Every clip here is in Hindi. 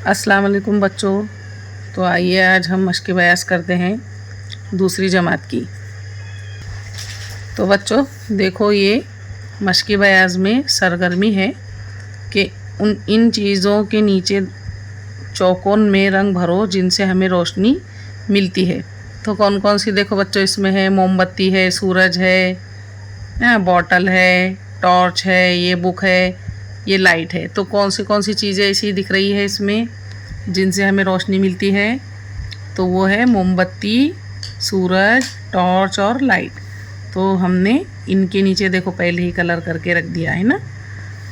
अस्सलाम वालेकुम बच्चों। तो आइए आज हम मश्क बयास करते हैं दूसरी जमात की। तो बच्चों देखो, ये मश्क बयास में सरगर्मी है कि इन चीज़ों के नीचे चौकोन में रंग भरो जिनसे हमें रोशनी मिलती है। तो कौन कौन सी देखो बच्चों, इसमें है मोमबत्ती है, सूरज है, बॉटल है, टॉर्च है, ये बुक है, ये लाइट है। तो कौन सी चीज़ें ऐसी दिख रही है इसमें जिनसे हमें रोशनी मिलती है? तो वो है मोमबत्ती, सूरज, टॉर्च और लाइट। तो हमने इनके नीचे देखो पहले ही कलर करके रख दिया है ना।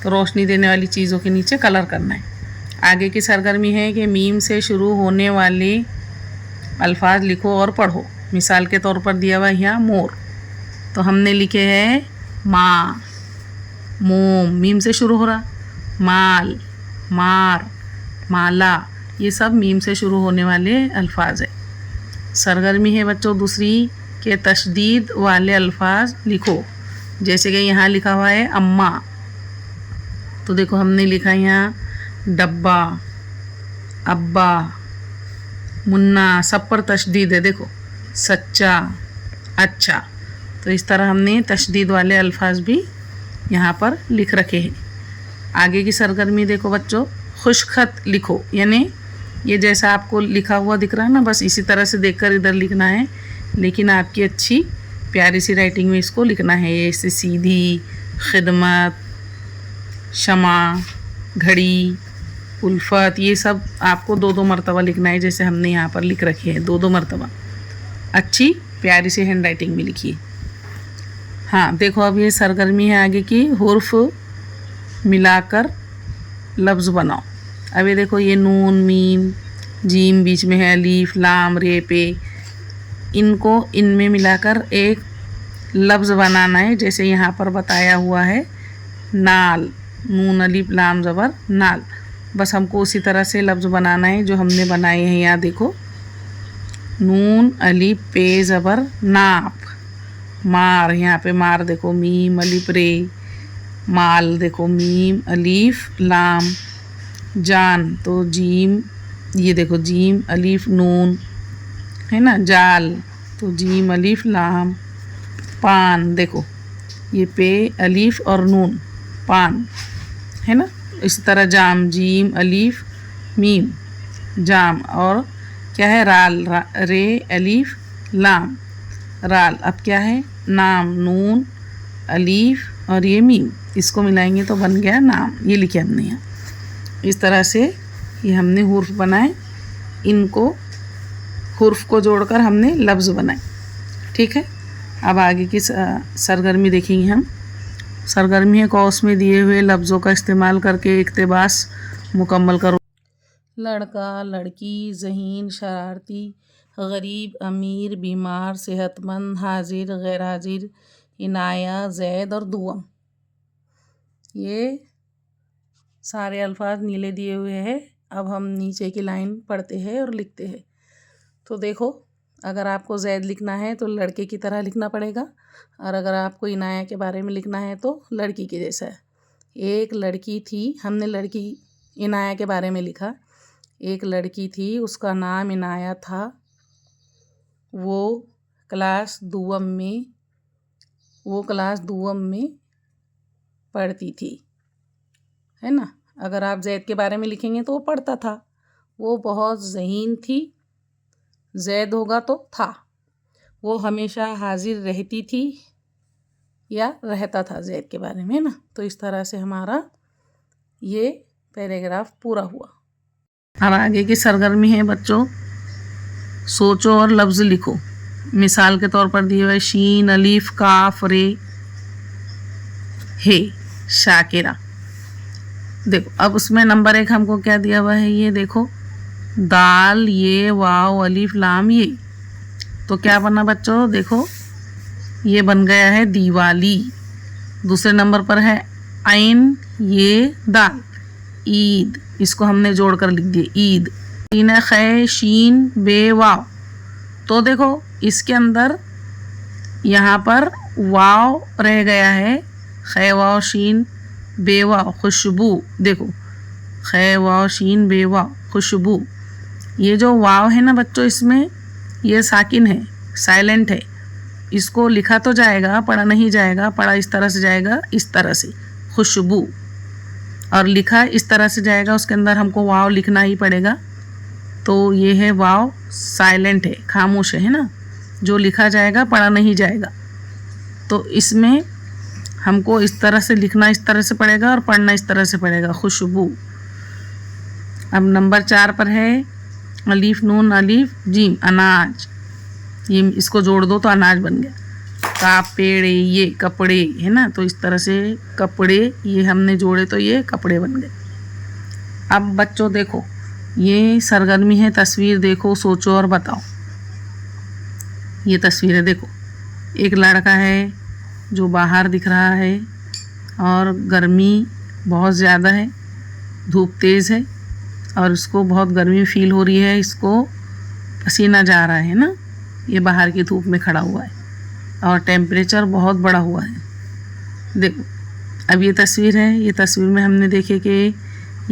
तो रोशनी देने वाली चीज़ों के नीचे कलर करना है। आगे की सरगर्मी है कि मीम से शुरू होने वाले अल्फाज लिखो और पढ़ो। मिसाल के तौर पर दिया हुआ यहाँ मोर, तो हमने लिखे हैं माँ, मोम, मीम से शुरू हो रहा, माल, मार, माला, ये सब मीम से शुरू होने वाले अल्फाज है। सरगर्मी है बच्चों दूसरी के तशदीद वाले अल्फाज लिखो। जैसे कि यहाँ लिखा हुआ है अम्मा, तो देखो हमने लिखा है यहाँ डब्बा, अब्बा, मुन्ना, सब पर तशदीद है। देखो सच्चा, अच्छा। तो इस तरह हमने तशदीद वाले अल्फाज भी यहाँ पर लिख रखे हैं। आगे की सरगर्मी देखो बच्चों, खुशखत लिखो, यानी ये जैसा आपको लिखा हुआ दिख रहा है ना, बस इसी तरह से देखकर इधर लिखना है, लेकिन आपकी अच्छी प्यारी सी राइटिंग में इसको लिखना है। ऐसे सीधी, खिदमत, शमा, घड़ी, उल्फत, ये सब आपको दो मरतबा लिखना है, जैसे हमने यहाँ पर लिख रखी है दो मरतबा। अच्छी प्यारी सी हैंड राइटिंग में लिखिए। हाँ देखो, अब ये सरगर्मी है आगे की, हुर्फ मिलाकर लफ्ज़ बनाओ। अब ये देखो, ये नून, मीम, जीम बीच में है, अलीफ, लाम, रे, पे, इनको इनमें मिलाकर एक लफ्ज़ बनाना है। जैसे यहाँ पर बताया हुआ है नाल, नून अलीफ लाम ज़बर नाल। बस हमको उसी तरह से लफ्ज़ बनाना है जो हमने बनाए हैं। यहाँ देखो, नून अलीफ पे ज़बर नाप, मार, यहाँ पे मार देखो, मीम अलीफ रे, माल देखो, मीम अलीफ लाम, जान तो जीम, ये देखो जीम अलीफ नून है ना, जाल तो जीम अलीफ लाम, पान देखो ये पे अलीफ और नून, पान है ना। इसी तरह जाम, जीम अलीफ मीम, जाम, और क्या है राल, रे अलीफ लाम, राल। अब क्या है नाम, नून अलीफ और ये मीम, इसको मिलाएंगे तो बन गया नाम। ये लिखे हमने यहाँ। इस तरह से ये हमने हुर्फ बनाए, इनको हुर्फ को जोड़कर हमने लफ्ज़ बनाए। ठीक है, अब आगे की सरगर्मी देखेंगे हम। सरगर्मी है कौस में दिए हुए लफ्ज़ों का इस्तेमाल करके इक़्तिबास मुकम्मल करो। लड़का, लड़की, ज़हीन, शरारती, गरीब, अमीर, बीमार, सेहतमंद, हाजिर, गैर हाजिर, इनाया, जैद और दुआ, ये सारे अल्फाज नीले दिए हुए हैं। अब हम नीचे की लाइन पढ़ते हैं और लिखते हैं। तो देखो, अगर आपको जैद लिखना है तो लड़के की तरह लिखना पड़ेगा, और अगर आपको इनाया के बारे में लिखना है तो लड़की के जैसा है। एक लड़की थी, हमने लड़की इनाया के बारे में लिखा। एक लड़की थी, उसका नाम इनाया था, वो क्लास दुवम में पढ़ती थी, है ना। अगर आप जैद के बारे में लिखेंगे तो वो पढ़ता था, वो बहुत ज़हीन थी, जैद होगा तो था, वो हमेशा हाजिर रहती थी या रहता था, जैद के बारे में, ना। तो इस तरह से हमारा ये पैराग्राफ पूरा हुआ। अब आगे की सरगर्मी है बच्चों, सोचो और लफ्ज़ लिखो। मिसाल के तौर पर दिए हुए शीन अलीफ काफ रे हे शाकिरा। देखो अब उसमें नंबर 1 हमको क्या दिया हुआ है, ये देखो दाल, ये वाव अलीफ लाम, ये तो क्या बना बच्चों, देखो ये बन गया है दिवाली। दूसरे नंबर पर है आइन, ये दाल, ईद, इसको हमने जोड़कर लिख दिया ईद। तीन है खे शीन बे वाव, तो देखो इसके अंदर यहाँ पर वाव रह गया है, खे वाव शीन बेवा, खुशबू, देखो खै वाव शीन बे वाव खुशबू। ये जो वाव है ना बच्चों, इसमें ये साकिन है, साइलेंट है। इसको लिखा तो जाएगा, पढ़ा नहीं जाएगा। पढ़ा इस तरह से जाएगा, इस तरह से खुशबू, और लिखा इस तरह से जाएगा। उसके अंदर हमको वाव लिखना ही पड़ेगा। तो ये है वाव, साइलेंट है, खामोश है ना। जो लिखा जाएगा पढ़ा नहीं जाएगा। तो इसमें हमको इस तरह से लिखना इस तरह से पड़ेगा और पढ़ना इस तरह से पड़ेगा, खुशबू। अब नंबर 4 पर है अलीफ नून अलीफ जीम, अनाज। ये इसको जोड़ दो तो अनाज बन गया। काप पेड़, ये कपड़े है ना। तो इस तरह से कपड़े, ये हमने जोड़े तो ये कपड़े बन गए। अब बच्चों देखो, ये सरगर्मी है, तस्वीर देखो, सोचो और बताओ। ये तस्वीर है, देखो एक लड़का है जो बाहर दिख रहा है और गर्मी बहुत ज़्यादा है, धूप तेज़ है और उसको बहुत गर्मी फील हो रही है। इसको पसीना जा रहा है ना, ये बाहर की धूप में खड़ा हुआ है और टेम्परेचर बहुत बड़ा हुआ है। देखो अब ये तस्वीर है, ये तस्वीर में हमने देखे कि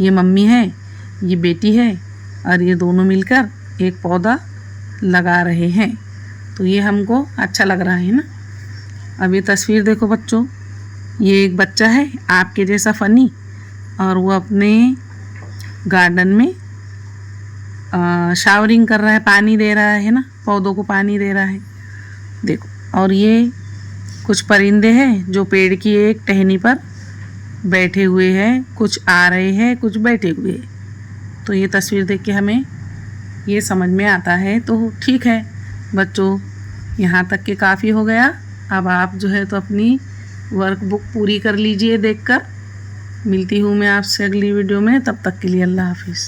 ये मम्मी है, ये बेटी है और ये दोनों मिलकर एक पौधा लगा रहे हैं। तो ये हमको अच्छा लग रहा है ना। अब ये तस्वीर देखो बच्चों, ये एक बच्चा है आपके जैसा फ़नी, और वो अपने गार्डन में शावरिंग कर रहा है, पानी दे रहा है ना, पौधों को पानी दे रहा है। देखो, और ये कुछ परिंदे हैं जो पेड़ की एक टहनी पर बैठे हुए हैं, कुछ आ रहे हैं, कुछ बैठे हुए हैं। तो ये तस्वीर देख के हमें ये समझ में आता है। तो ठीक है बच्चों, यहाँ तक के काफ़ी हो गया। अब आप जो है तो अपनी वर्कबुक पूरी कर लीजिए देखकर। मिलती हूँ मैं आपसे अगली वीडियो में, तब तक के लिए अल्लाह हाफिज़।